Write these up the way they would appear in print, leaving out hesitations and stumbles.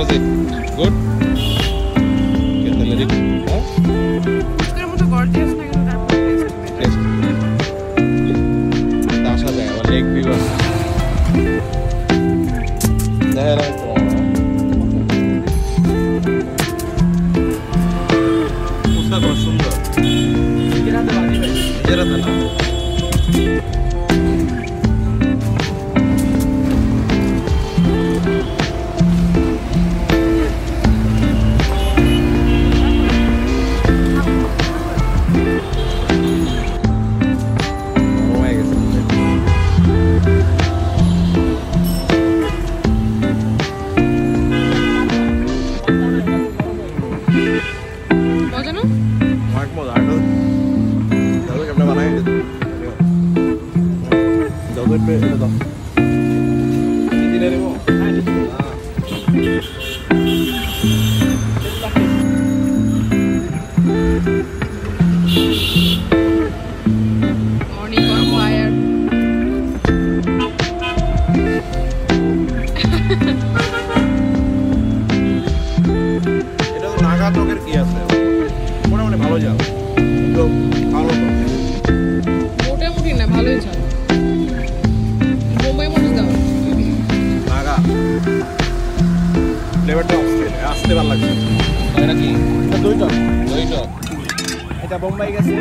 How's it? Good? Okay, then let it. Huh? It's mucho gorgeous na কিন্তু তারপর taste. আসা যায় আমার লেগ ভিউ আছে দেখা যায় তো পুস্তা খুব সুন্দর নিজেরাতে না বোম্বাই গেছে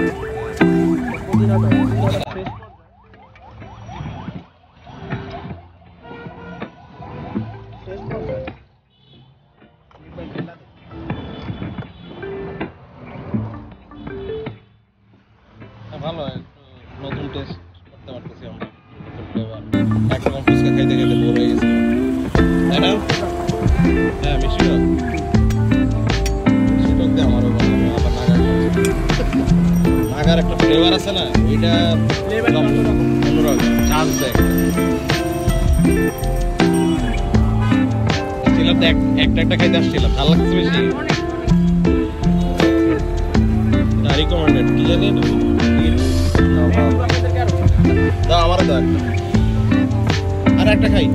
ভালো নতুন টেস্ট করতে পারতেছি আমরা একরকম ফুচকা খাইতে খাইতে বোর হয়ে গেছি তাই না হ্যাঁ মিষ্টি টক আমারও ভালো আবার নাগার একটা ফ্লেভার আছে না ওইটা অন্যরকম চান্স দেয় একটা খাইতে আসছিলাম ভালো লাগছে বেশি রিকমেন্ডেড কি জানি দাও আমারও দাও আর একটা খাই